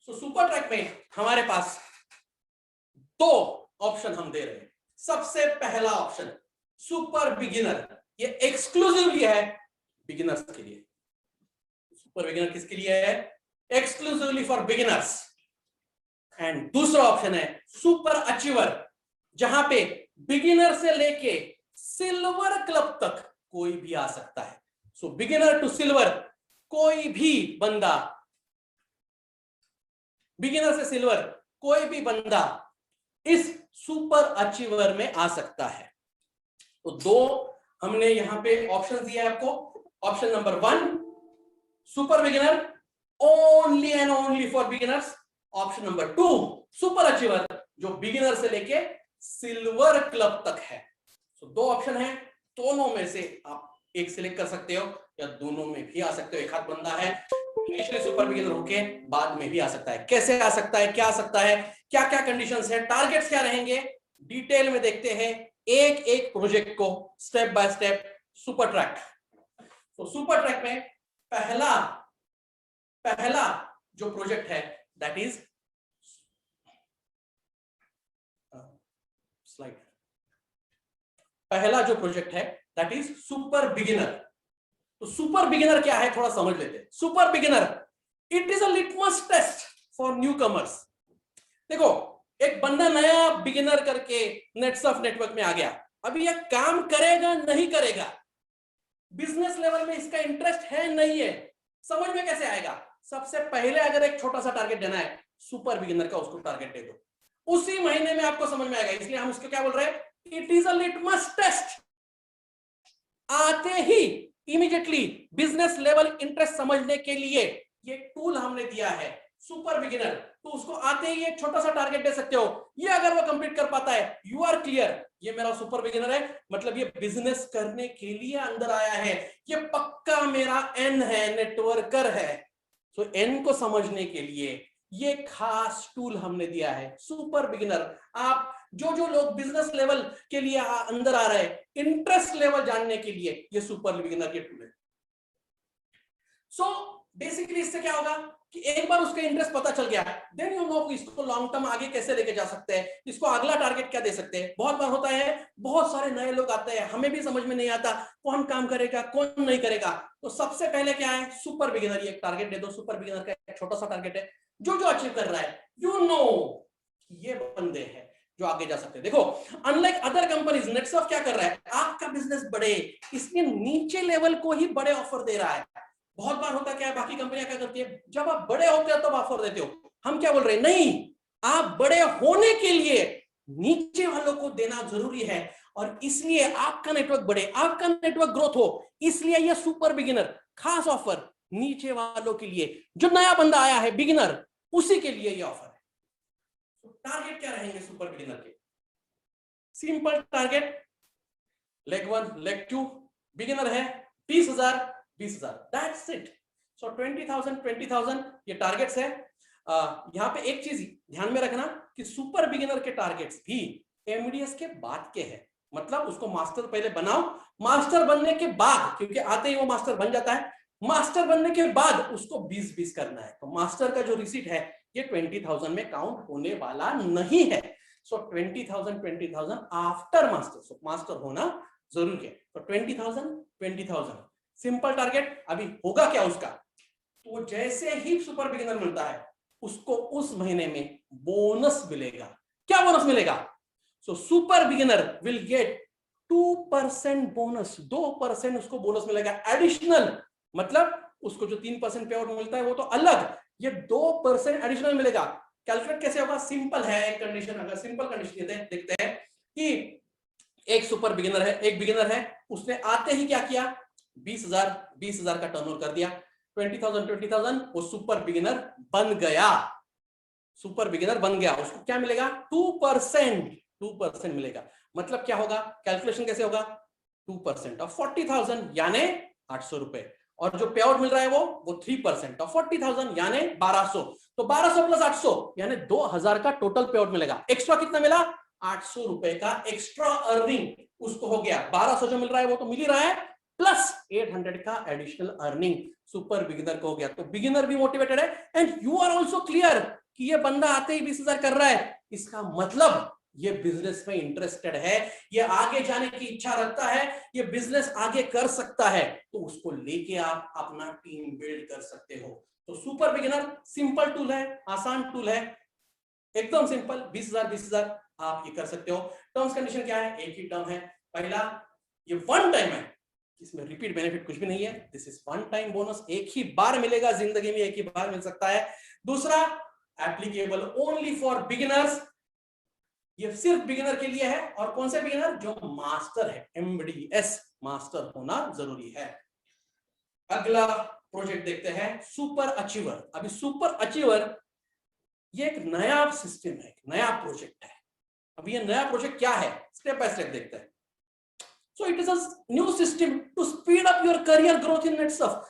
So super track में हमारे पास दो ऑप्शन हम दे रहे हैं। सबसे पहला ऑप्शन सुपर बिगिनर, ये एक्सक्लूसिवली है बिगिनर्स के लिए। सुपर बिगिनर किसके लिए है? Exclusively for beginners. एंड दूसरा ऑप्शन है सुपर अचीवर, जहां पे बिगिनर से लेके सिल्वर क्लब तक कोई भी आ सकता है। सो बिगिनर टू सिल्वर, कोई भी बंदा, बिगिनर से सिल्वर कोई भी बंदा इस सुपर अचीवर में आ सकता है। तो दो हमने यहां पे ऑप्शन दिया है आपको। Option number 1 super beginner, only and only for beginners. Option number 2 super achiever, जो बिगिनर से लेके सिल्वर क्लब तक है। तो दो ऑप्शन है, दोनों में से आप एक सिलेक्ट कर सकते हो या दोनों में भी आ सकते हो। एक हाथ बंदा है इनिशियली सुपर बिगिनर होके बाद में भी आ सकता है। कैसे आ सकता है, क्या आ सकता है, क्या क्या कंडीशंस है, टारगेट्स क्या रहेंगे, डिटेल में देखते हैं एक एक प्रोजेक्ट को step by step. Super track, तो सुपर ट्रैक में पहला जो प्रोजेक्ट है दैट इज स्लाइड, पहला जो प्रोजेक्ट है दैट इज सुपर बिगिनर। तो सुपर बिगिनर क्या है थोड़ा समझ लेते हैं। Super beginner, it is a litmus test for newcomers. देखो, एक बंदा नया बिगिनर करके नेटसर्फ नेटवर्क में आ गया, अभी यह काम करेगा नहीं करेगा, बिजनेस लेवल में इसका इंटरेस्ट है नहीं है, समझ में कैसे आएगा? सबसे पहले अगर एक छोटा सा टारगेट देना है सुपर बिगिनर का, उसको टारगेट दे दो, उसी महीने में आपको समझ में आएगा। इसलिए हम उसको क्या बोल रहे हैं, it is a litmus test. आते ही इमीडिएटली बिजनेस लेवल इंटरेस्ट समझने के लिए ये टूल हमने दिया है सुपर बिगिनर। तो उसको आते ही एक छोटा सा टारगेट दे सकते हो। ये अगर वो कंप्लीट कर पाता है, यू आर क्लियर, ये मेरा सुपर बिगिनर है, मतलब ये बिजनेस करने के लिए अंदर आया है, ये पक्का मेरा एन है, नेटवर्कर है। तो एन को समझने के लिए ये खास टूल हमने दिया है सुपर बिगिनर। आप जो लोग बिजनेस लेवल के लिए अंदर आ रहे हैं, इंटरेस्ट लेवल जानने के लिए ये सुपर बिगिनर के टूल है। सो बेसिकली इससे क्या होगा कि एक बार उसका इंटरेस्ट पता चल गया, देन यू नो इसको लॉन्ग टर्म आगे कैसे लेके जा सकते हैं, इसको अगला टारगेट क्या दे सकते हैं। बहुत बार होता है, बहुत सारे नए लोग आते हैं, हमें भी समझ में नहीं आता कौन काम करेगा कौन नहीं करेगा। तो सबसे पहले क्या है, सुपर बिगिनर, ये एक टारगेट दे दो। सुपर बिगिनर का एक छोटा सा टारगेट है, जो अचीव कर रहा है, यू नो ये बंदे हैं जो आगे जा सकते हैं। देखो, अनलाइक अदर कंपनीज, नेटसर्फ क्या कर रहा है, आपका बिजनेस बढ़े इसलिए नीचे लेवल को ही बड़े ऑफर दे रहा है। बहुत बार होता क्या है, बाकी कंपनियां क्या करती है, जब आप बड़े होते हो तब ऑफर देते हो। हम क्या बोल रहे हैं, नहीं, आप बड़े होने के लिए नीचे वालों को देना जरूरी है, और इसलिए आपका नेटवर्क बढ़े, आपका नेटवर्क ग्रोथ हो, इसलिए यह सुपर बिगिनर खास ऑफर नीचे वालों के लिए, जो नया बंदा आया है बिगिनर, उसी के लिए यह ऑफर है। तो टारगेट क्या रहेंगे सुपर बिगिनर के? Simple target, leg 1 leg 2, beginner है 20,000 20,000, दैट्स इट। सो 20,000 ये टारगेट्स है। यहां पे एक चीज ध्यान में रखना कि सुपर बिगिनर के टारगेट्स भी एमडीएस के बाद के हैं, मतलब उसको मास्टर पहले बनाओ, मास्टर बनने के बाद, क्योंकि आते ही वो मास्टर बन जाता है, मास्टर बनने के बाद उसको 20-20 करना है। तो मास्टर का जो रिसीट है ये 20,000 में काउंट होने वाला नहीं है। सो 20,000 आफ्टर मास्टर, सो मास्टर होना जरूरी है। तो 20,000 सिंपल टारगेट। अभी होगा क्या उसका, तो जैसे ही सुपर बिगिनर मिलता है उसको उस महीने में बोनस मिलेगा। क्या बोनस मिलेगा? So super beginner will get 2% bonus, 2% उसको बोनस मिलेगा एडिशनल। मतलब उसको जो 3% पे आउट मिलता है वो तो अलग, ये 2% एडिशनल मिलेगा। कैलकुलेट कैसे होगा? सिंपल है, एक कंडीशन, अगर सिंपल कंडीशन देखते हैं कि एक सुपर बिगिनर है, एक बिगिनर है, उसने आते ही क्या किया, 20,000 का टर्नओवर कर दिया, 20,000 वो सुपर बिगिनर बन गया, सुपर बिगिनर बन गया, उसको क्या मिलेगा? 2% मिलेगा। मतलब क्या होगा, कैलकुलेशन कैसे होगा, 2% ऑफ 40,000 यानी 800 रुपए, और जो पे आउट मिल रहा है वो 3% ऑफ 40,000 यानी 1200। तो 1200 प्लस 800 यानी 2,000 का टोटल पे आउट मिलेगा। एक्स्ट्रा कितना मिला? 800 रुपए का एक्स्ट्रा अर्निंग उसको हो गया। 1200 जो मिल रहा है वो तो मिल ही रहा है, प्लस 800 का एडिशनल अर्निंग सुपर बिगिनर को हो गया। तो बिगिनर भी मोटिवेटेड है and you are also clear कि ये बंदा आते ही 20,000 कर रहा है, इसका मतलब ये बिजनेस में इंटरेस्टेड है, ये आगे जाने की इच्छा रखता है, ये बिजनेस आगे कर सकता है, तो उसको लेके आप अपना टीम बिल्ड कर सकते हो। तो सुपर बिगिनर सिंपल टूल है, आसान टूल है, एकदम सिंपल। 20,000 आप ये कर सकते हो। टर्म्स कंडीशन क्या है? एक ही टर्म है। पहला, ये वन टाइम है, इसमें रिपीट बेनिफिट कुछ भी नहीं है। This is one time bonus, एक ही बार मिलेगा जिंदगी में, एक ही बार मिल सकता है। दूसरा, एप्लीकेबल ओनली फॉर बिगिनर्स, ये सिर्फ बिगिनर के लिए है। और कौन से बिगिनर? जो मास्टर है, MDS मास्टर होना जरूरी है। अगला प्रोजेक्ट देखते हैं, सुपर अचीवर। अभी सुपर अचीवर ये एक नया सिस्टम है, एक नया प्रोजेक्ट है। अब ये नया प्रोजेक्ट क्या है, स्टेप बाय स्टेप देखते हैं। So it is a new system to speed up your career growth in Netsurf.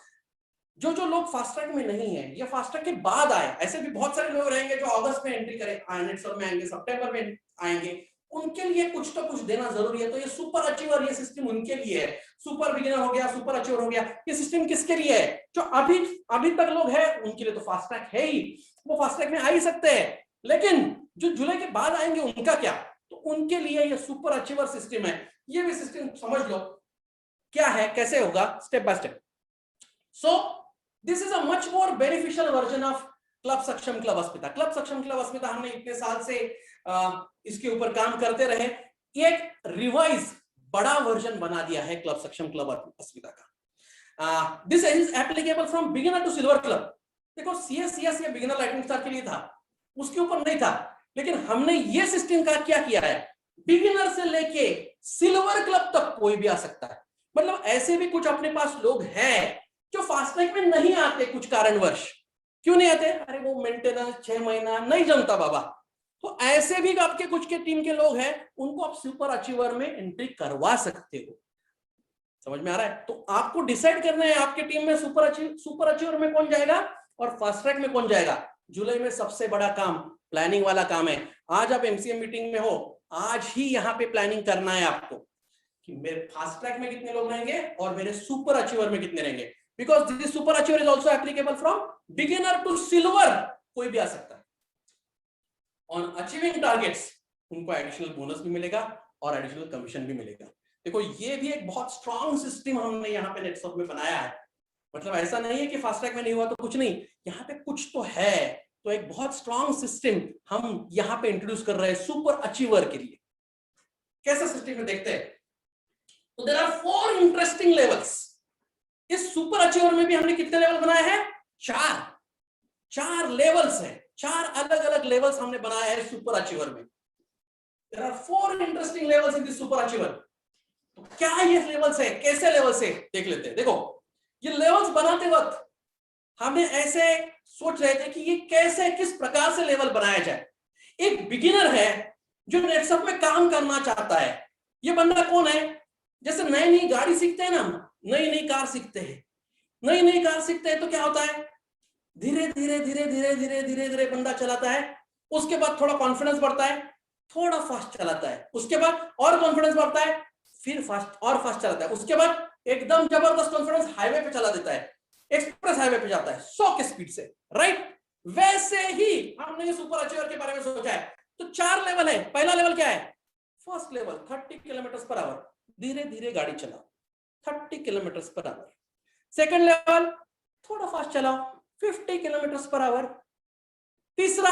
जो लोग फास्ट ट्रैक में नहीं है या फास्ट ट्रैक के बाद आए, ऐसे भी बहुत सारे लोग रहेंगे जो अगस्त में एंट्री करें, नेटसर्फ में आएंगे, सितंबर में आएंगे, उनके लिए कुछ तो कुछ देना जरूरी है। तो ये सुपर अचीवर, ये सिस्टम उनके लिए है। सुपर बिगिनर हो गया, सुपर अचीवर हो गया, ये सिस्टम किसके लिए है? जो अभी तक लोग हैं उनके लिए तो फास्ट ट्रैक है ही, वो फास्ट ट्रैक में आ ही सकते हैं। लेकिन जो जुलाई के बाद आएंगे उनका क्या? तो उनके लिए ये सुपर अचीवर सिस्टम है। ये भी सिस्टम समझ लो क्या है, कैसे होगा, step by step. So this is a much more beneficial version of club सक्षम क्लब अस्मिता। क्लब सक्षम क्लब अस्मिता हमने इतने साल से इसके ऊपर काम करते रहे, एक रिवाइज बड़ा वर्जन बना दिया है क्लब सक्षम क्लब अस्मिता का। This is applicable from beginner to silver club. देखो CS या बिगिनर लाइटिंग स्टार के लिए था, उसके ऊपर नहीं था, लेकिन हमने ये सिस्टम का क्या किया है, बिगिनर से लेके सिल्वर क्लब तक कोई भी आ सकता है। मतलब ऐसे भी कुछ अपने पास लोग हैं जो फास्ट ट्रैक में नहीं आते कुछ कारणवश। क्यों नहीं आते? अरे वो मेंटेनेंस 6 महीना नहीं जमता बाबा। तो ऐसे भी आपके कुछ के टीम के लोग हैं, उनको आप सुपर अचीवर में एंट्री करवा सकते हो। समझ में आ रहा है? तो आपको डिसाइड करना है आपके टीम में सुपर अचीवर में कौन जाएगा और फास्ट ट्रैक में कौन जाएगा। जुलाई में सबसे बड़ा काम प्लानिंग वाला काम है। आज आप MCM मीटिंग में हो, आज ही यहाँ पे प्लानिंग करना है आपको कि मेरे फास्ट ट्रैक में कितने लोग रहेंगे और मेरे सुपर अचीवर में कितने रहेंगे। Because this super achiever is also applicable from beginner to silver, कोई भी आ सकता है। ऑन अचीविंग टारगेट्स उनको एडिशनल बोनस भी मिलेगा और एडिशनल कमीशन भी मिलेगा। देखो ये भी एक बहुत स्ट्रॉन्ग सिस्टम हमने यहाँ पे नेटसर्फ में बनाया है। मतलब ऐसा नहीं है कि फास्ट ट्रैक में नहीं हुआ तो कुछ नहीं, यहाँ पे कुछ तो है। तो एक बहुत स्ट्रॉन्ग सिस्टम हम यहाँ पे इंट्रोड्यूस कर रहे हैं सुपर अचीवर के लिए। कैसा सिस्टम में देखते हैं। तो देयर आर 4 इंटरेस्टिंग लेवल्स। इस सुपर अचीवर में भी हमने कितने लेवल बनाए हैं? 4 लेवल्स हैं। 4 अलग अलग लेवल्स हमने बनाए हैं सुपर अचीवर में। There are 4 interesting levels in this super achiever. तो क्या ये लेवल्स है, कैसे लेवल्स है, देख लेते हैं। देखो ये लेवल्स बनाते वक्त हमने ऐसे सोच रहे थे कि ये कैसे, किस प्रकार से लेवल बनाया जाए। एक बिगिनर है जो नेटसर्फ में काम करना चाहता है। ये बंदा कौन है? जैसे नई नई गाड़ी सीखते हैं ना, नई नई कार सीखते हैं। नई नई कार सीखते हैं तो क्या होता है, धीरे धीरे धीरे धीरे धीरे धीरे धीरे बंदा चलाता है। उसके बाद थोड़ा कॉन्फिडेंस बढ़ता है, थोड़ा फास्ट चलाता है। उसके बाद और कॉन्फिडेंस बढ़ता है, फिर फास्ट और फास्ट चलाता है। उसके बाद एकदम जबरदस्त कॉन्फिडेंस हाईवे पे चला देता है, एक्सप्रेस हाईवे पे जाता है 100 की स्पीड से, राइट? वैसे ही हमने ये सुपर अचीवर के बारे में सोचा है। तो 4 लेवल है। पहला लेवल क्या है? First level 30 kilometre per hour, धीरे धीरे गाड़ी चलाओ 30 kilometre per hour. Second level थोड़ा फास्ट चलाओ 50 किलोमीटर पर आवर। तीसरा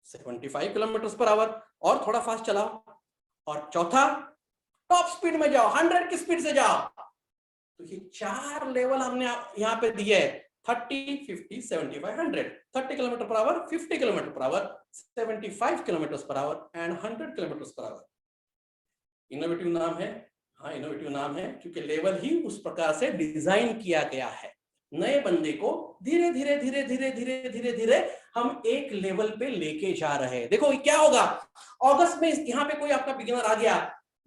75 किलोमीटर पर आवर और थोड़ा फास्ट चलाओ। और चौथा टॉप स्पीड में जाओ, 100 की स्पीड से जाओ। तो ये 4 लेवल हमने यहां पे दिए है, 30, 50, 75, 100। 30 kilometre per hour, 50 kilometre per hour, 75 kilometre per hour and 100 kilometre per hour. Innovative नाम है। हाँ, इनोवेटिव नाम है क्योंकि लेवल ही उस प्रकार से डिजाइन किया गया है। नए बंदे को धीरे धीरे धीरे धीरे धीरे धीरे धीरे हम एक लेवल पे लेके जा रहे हैं। देखो क्या होगा, अगस्त में यहाँ पे कोई आपका बिगिनर आ गया,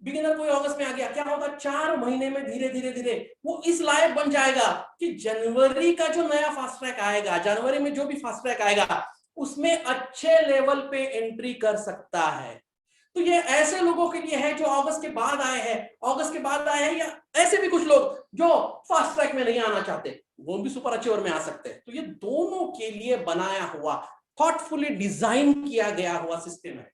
बिगिनर कोई अगस्त में आ गया, क्या होगा, 4 महीने में धीरे धीरे धीरे वो इस लायक बन जाएगा कि जनवरी का जो नया फास्ट ट्रैक आएगा, जनवरी में जो भी फास्ट ट्रैक आएगा उसमें अच्छे लेवल पे एंट्री कर सकता है। तो ये ऐसे लोगों के लिए है जो अगस्त के बाद आए हैं, या ऐसे भी कुछ लोग जो फास्ट ट्रैक में नहीं आना चाहते, वो भी सुपर अचीवर में आ सकते हैं। तो ये दोनों के लिए बनाया हुआ, थॉटफुली डिजाइन किया गया हुआ सिस्टम है।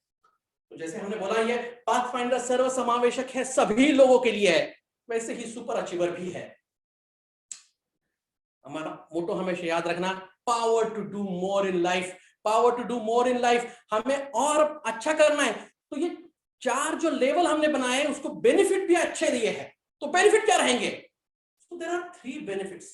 तो जैसे हमने बोला ये पाथफाइंडर सर्व समावेशक है, सभी लोगों के लिए है, वैसे ही सुपर अचीवर भी है। हमारा मोटो हमेशा याद रखना, power to do more in life, power to do more in life, हमें और अच्छा करना है। तो ये 4 जो लेवल हमने बनाए हैं उसको बेनिफिट भी अच्छे दिए हैं। तो बेनिफिट क्या रहेंगे? तो देयर आर 3 बेनिफिट्स।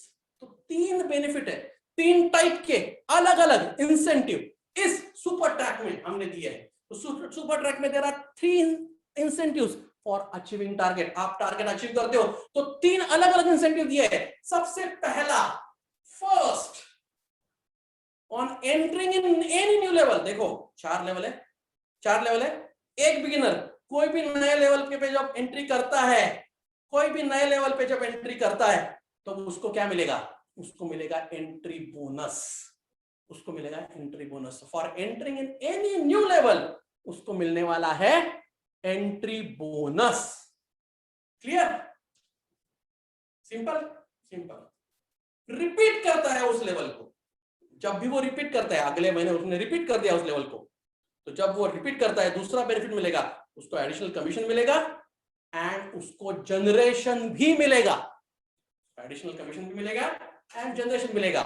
तो 3 बेनिफिट है, 3 टाइप के अलग अलग इंसेंटिव इस सुपर ट्रैक में हमने दिए हैं। तो सुपर ट्रैक में there are 3 incentives for achieving target. आप टारगेट अचीव करते हो तो 3 अलग अलग इंसेंटिव दिए हैं। सबसे पहला, first on entering in any new level. देखो 4 लेवल है। एक बिगिनर कोई भी नए लेवल पे जब एंट्री करता है, तो उसको क्या मिलेगा? उसको मिलेगा entry bonus. For entering in any new level उसको मिलने वाला है entry bonus. Clear? Simple. Repeat करता है उस लेवल को, जब भी वो रिपीट करता है, अगले महीने उसने रिपीट कर दिया उस लेवल को, तो जब वो रिपीट करता है दूसरा बेनिफिट मिलेगा, उसको एडिशनल कमीशन मिलेगा एंड उसको जनरेशन भी मिलेगा। एडिशनल कमीशन भी मिलेगा एंड जनरेशन मिलेगा।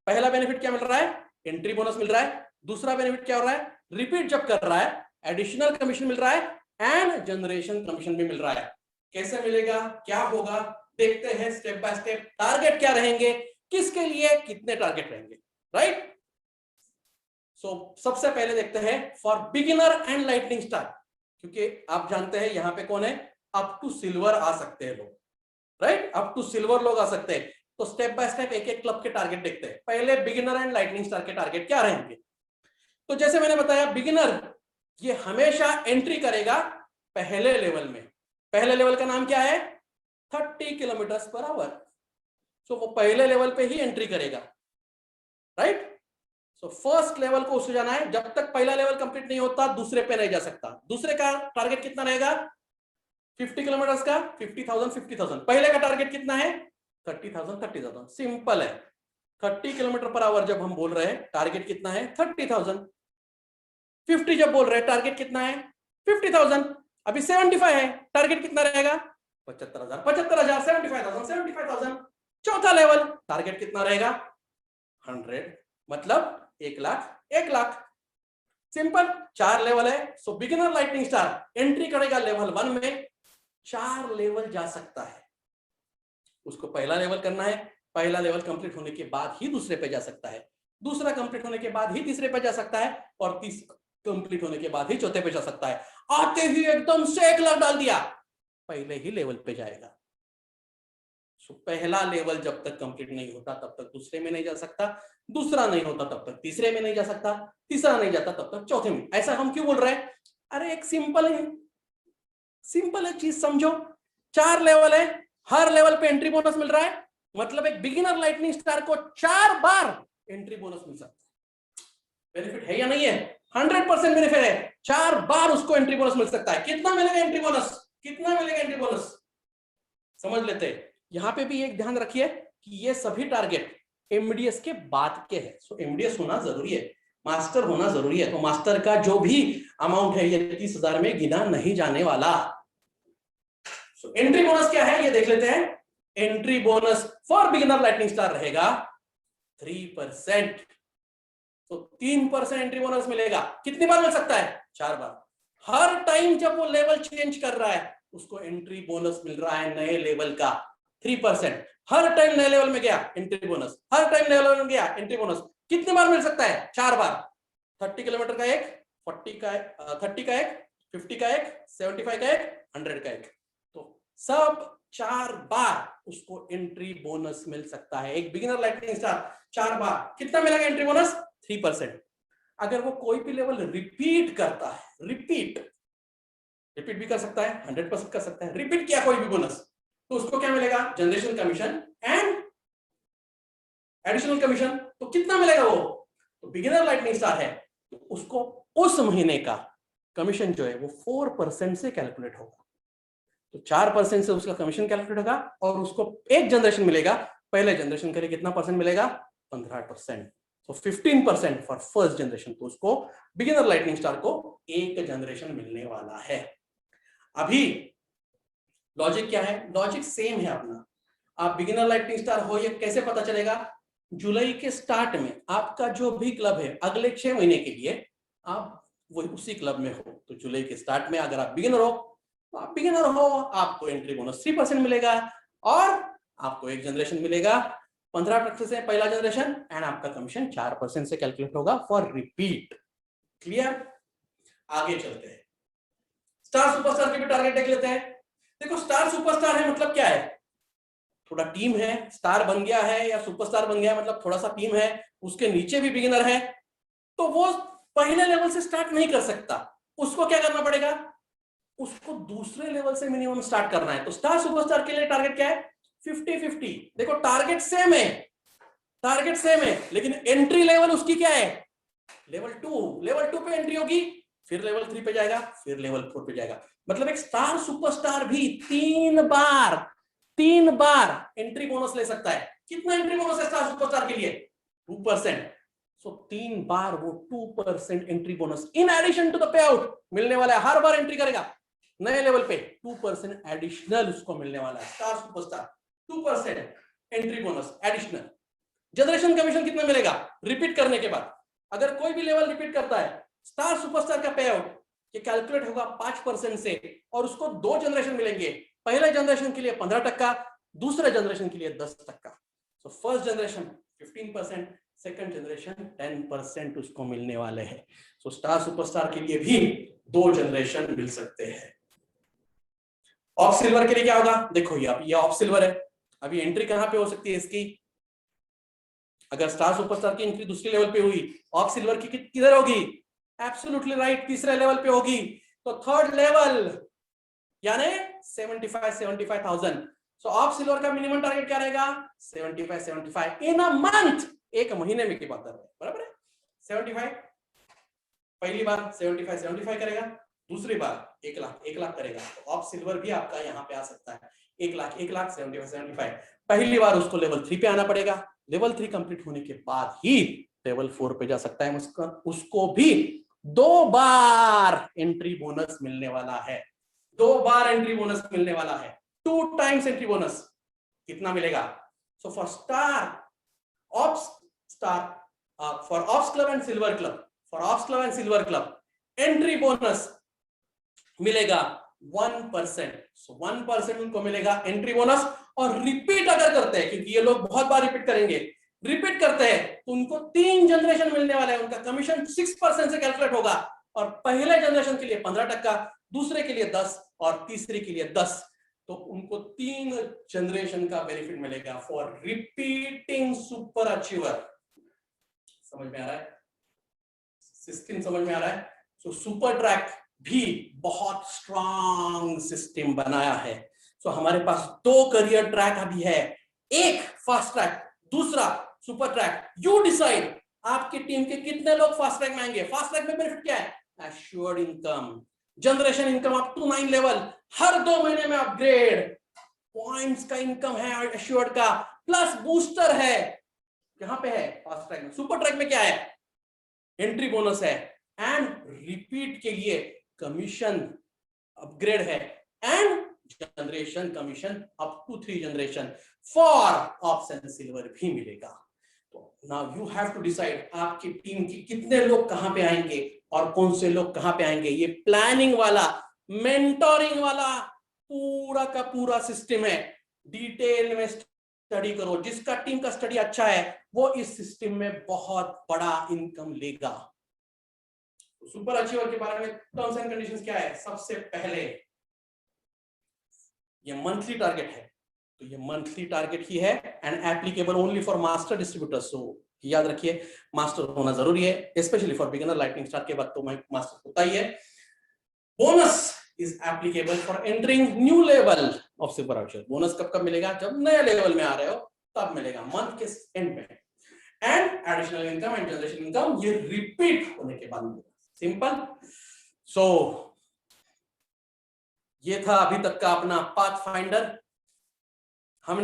पहला बेनिफिट क्या मिल रहा है? एंट्री बोनस मिल रहा है। दूसरा बेनिफिट क्या हो रहा है? रिपीट जब कर रहा है एडिशनल कमीशन मिल रहा है एंड जनरेशन कमीशन भी मिल रहा है। कैसे मिलेगा, क्या होगा, देखते हैं स्टेप बाय स्टेप। टारगेट क्या रहेंगे, किसके लिए कितने टारगेट रहेंगे, राइट? सो सबसे पहले देखते हैं for beginner and lightning star, क्योंकि आप जानते हैं यहां पे कौन है, अप टू सिल्वर आ सकते हैं लोग, राइट? अप टू सिल्वर लोग आ सकते हैं। तो स्टेप बाय स्टेप एक एक क्लब के टारगेट देखते हैं। पहले बिगिनर एंड लाइटनिंग स्टार के टारगेट क्या रहेंगे? तो जैसे मैंने बताया, बिगिनर ये हमेशा एंट्री करेगा पहले लेवल में। पहले लेवल का नाम क्या है? 30 किलोमीटर पर आवर। सो वो पहले लेवल पे ही एंट्री करेगा, राइट? सो फर्स्ट लेवल को उससे जाना है। जब तक पहला लेवल कंप्लीट नहीं होता दूसरे पे नहीं जा सकता। दूसरे का टारगेट कितना रहेगा? 50 किलोमीटर का 50,000। पहले का टारगेट कितना है? 30,000। सिंपल है। 30 किलोमीटर पर आवर जब हम बोल रहे हैं टारगेट कितना है? 30,000। 50 जब बोल रहे हैं टारगेट कितना है? 50,000। अभी 75 है, टारगेट कितना रहेगा? 75,000। 75,000। चौथा लेवल टारगेट कितना रहेगा? 100, मतलब 1,00,000। सिंपल। 4 लेवल है। सो बिगिनर लाइटनिंग स्टार एंट्री करेगा लेवल 1 में, 4 लेवल जा सकता है। उसको पहला लेवल करना है, पहला लेवल कंप्लीट होने के बाद ही दूसरे पे जा सकता है, दूसरा कंप्लीट होने के बाद ही तीसरे पे जा सकता है, और तीसरा कंप्लीट होने के बाद ही चौथे पे जा सकता है। आते ही एकदम से 1,00,000 डाल दिया, पहले ही लेवल पे जाएगा। सो पहला लेवल जब तक कंप्लीट नहीं होता तब तक दूसरे में नहीं जा सकता, दूसरा नहीं होता तब तक तीसरे में नहीं जा सकता, तीसरा नहीं जाता तब तक चौथे में। ऐसा हम क्यों बोल रहे हैं? अरे एक सिंपल है चीज समझो। 4 लेवल है, हर लेवल पे एंट्री बोनस मिल रहा है, मतलब एक बिगिनर लाइटनिंग स्टार को 4 बार एंट्री बोनस मिल सकता है। बेनिफिट है या नहीं है? 100% बेनिफिट है। 4 बार उसको एंट्री बोनस मिल सकता है। कितना मिलेगा एंट्री बोनस? समझ लेते हैं। यहां पे भी एक ध्यान रखिए कि ये सभी टारगेट एमडीएस के बाद के हैं। सो एमडीएस होना जरूरी है, मास्टर होना जरूरी है। तो मास्टर का जो भी अमाउंट है ये 30,000 में गिना नहीं जाने वाला। सो एंट्री बोनस क्या है ये देख लेते हैं। Entry bonus for beginner lightning star रहेगा 3%। तो 3% एंट्री बोनस मिलेगा। कितनी बार मिल सकता है? 4 बार। हर टाइम जब वो लेवल चेंज कर रहा है उसको एंट्री बोनस मिल रहा है नए लेवल का 3%। हर टाइम नए लेवल में गया एंट्री बोनस, हर टाइम नए लेवल में गया एंट्री बोनस। कितनी बार मिल सकता है? 4 बार। 30 किलोमीटर का एक, 40 का एक, 30 का एक, 50 का एक, 75 का एक, 100 का एक। तो सब 4 बार उसको एंट्री बोनस मिल सकता है। एक बिगिनर लाइटनिंग स्टार 4 बार कितना मिलेगा एंट्री बोनस? 3%। अगर वो कोई भी लेवल रिपीट करता है, रिपीट भी कर सकता है, 100% कर सकता है, रिपीट किया कोई भी बोनस, तो उसको क्या मिलेगा? Generation commission and additional commission. तो कितना मिलेगा वो? तो बिगिनर लाइटनिंग स्टार है तो उसको उस महीने का कमीशन जो है वो 4% से कैलकुलेट होगा। तो 4% से उसका कमीशन कैलकुलेट होगा और उसको एक जनरेशन मिलेगा, पहले जनरेशन के लिए कितना परसेंट मिलेगा? 15%। तो 15% फॉर फर्स्ट जनरेशन। तो उसको बिगिनर लाइटनिंग स्टार को एक जनरेशन मिलने वाला है। अभी लॉजिक क्या है? लॉजिक सेम है अपना। आप बिगिनर लाइटनिंग स्टार हो ये कैसे पता चलेगा? जुलाई के स्टार्ट में आपका जो भी क्लब है अगले 6 महीने के लिए आप वो उसी क्लब में हो। तो जुलाई के स्टार्ट में अगर आप बिगिनर हो तो आप बिगिनर हो, आपको एंट्री बोनस 3% मिलेगा और आपको एक जनरेशन मिलेगा 15% से पहला जनरेशन एंड आपका कमीशन 4% से कैलकुलेट होगा फॉर रिपीट। क्लियर? आगे चलते हैं, स्टार सुपरस्टार के भी टारगेट देख लेते हैं। देखो स्टार सुपरस्टार है मतलब क्या है? थोड़ा टीम है, स्टार बन गया है या सुपरस्टार बन गया है मतलब थोड़ा सा टीम है, उसके नीचे भी बिगिनर है, तो वो पहले लेवल से स्टार्ट नहीं कर सकता। उसको क्या करना पड़ेगा? उसको दूसरे लेवल से मिनिमम स्टार्ट करना है। तो स्टार सुपरस्टार के लिए टारगेट क्या है? 50-50। देखो टारगेट सेम है, टारगेट सेम है, लेकिन एंट्री लेवल उसकी क्या है? लेवल 2। लेवल 2 पे एंट्री होगी, फिर लेवल 3 पे जाएगा, फिर लेवल 4 पे जाएगा। मतलब एक स्टार सुपरस्टार भी 3 बार एंट्री बोनस ले सकता है। कितना एंट्री बोनस है स्टार सुपरस्टार के लिए? 2%। सो 3 बार वो 2% entry bonus in addition to the payout मिलने वाला है। हर बार एंट्री करेगा नए लेवल पे 2% एडिशनल उसको मिलने वाला है। Star superstar 2% entry bonus additional. Generation commission कितना मिलेगा रिपीट करने के बाद? अगर कोई भी लेवल रिपीट करता है, स्टार सुपरस्टार का पे आउट ये कैलकुलेट होगा 5% से और उसको 2 जनरेशन मिलेंगे। पहले जनरेशन के लिए 15%, दूसरे जनरेशन के लिए 10%। So first generation 15%, second generation 10% उसको मिलने वाले हैं। सो स्टार सुपरस्टार के लिए भी 2 जनरेशन मिल सकते हैं। ऑफ सिल्वर के लिए क्या होगा? देखो ये ऑफ सिल्वर है, अभी एंट्री कहां पे हो सकती है इसकी? अगर स्टार सुपरस्टार की एंट्री दूसरे लेवल पे हुई, ऑफ सिल्वर की किधर होगी? एब्सोल्युटली राइट, तीसरे लेवल पे होगी। तो थर्ड लेवल यानी 75,000। सो ऑफ सिल्वर का मिनिमम टारगेट क्या रहेगा? 75 इन अ मंथ, एक महीने में की बात कर रहे हैं, बराबर है? 75 पहली बार 75 करेगा, दूसरी बार 1 लाख करेगा। तो ऑफ सिल्वर भी आपका यहाँ पे आ सकता है 1 लाख 75 पहली बार उसको लेवल 3 पे आना पड़ेगा। लेवल 3 कंप्लीट होने के बाद ही लेवल 4 पे जा सकता है। उसको भी 2 बार एंट्री बोनस मिलने वाला है। 2 बार एंट्री बोनस मिलने वाला है। 2 टाइम्स एंट्री बोनस कितना मिलेगा? So for star ops star for ops club and silver club, for ops club and silver club entry bonus मिलेगा 1%। सो 1% उनको मिलेगा एंट्री बोनस। और रिपीट अगर करते हैं, क्योंकि ये लोग बहुत बार रिपीट करेंगे, रिपीट करते हैं तो उनको 3 जनरेशन मिलने वाला है। उनका कमीशन 6% से कैलकुलेट होगा और पहले जनरेशन के लिए 15%, दूसरे के लिए 10 और तीसरे के लिए 10। तो उनको 3 जनरेशन का बेनिफिट मिलेगा फॉर रिपीटिंग सुपर अचीवर। समझ में आ रहा है? सिस्टम समझ में आ रहा है? सो सुपर ट्रैक भी बहुत स्ट्रॉन्ग सिस्टम बनाया है। सो हमारे पास 2 करियर ट्रैक अभी है, एक फास्ट ट्रैक, दूसरा सुपर ट्रैक। यू डिसाइड आपकी टीम के कितने लोग फास्ट ट्रैक में आएंगे। फास्ट ट्रैक में बेनिफिट क्या है? Assured income, generation income up to 9 level, हर 2 महीने में अपग्रेड, पॉइंट्स का इनकम है एश्योर्ड का, प्लस बूस्टर है। यहां पे है फास्ट ट्रैक में। सुपर ट्रैक में क्या है? एंट्री बोनस है एंड रिपीट के लिए कमीशन अपग्रेड है and generation commission up to 3 generation for ops and silver भी मिलेगा। तो now you have to decide आपकी टीम की कितने लोग कहां पे आएंगे और कौन से लोग कहां पे आएंगे। ये प्लानिंग वाला, मेंटोरिंग वाला पूरा का पूरा सिस्टम है। डिटेल में स्टडी करो, जिसका टीम का स्टडी अच्छा है वो इस सिस्टम में बहुत बड़ा इनकम लेगा। तो सुपर अचीवर के बारे में टर्म्स एंड कंडीशंस क्या है? सबसे पहले ये मंथली टारगेट है, तो ये मंथली ही है and applicable only for master distributors. So याद रखिए मास्टर होना जरूरी है, specially for beginner. Lightning star के बाद तो मास्टर होता ही है। Bonus is applicable for entering new level of super achiever. Bonus कब मिलेगा? जब नए लेवल में आ रहे हो तब मिलेगा, मंथ के एंड में। And additional income and generation income ये रिपीट होने के बाद मिलेगा। सिंपल। सो ये था अभी तक का अपना पाथ फाइंडर। हमने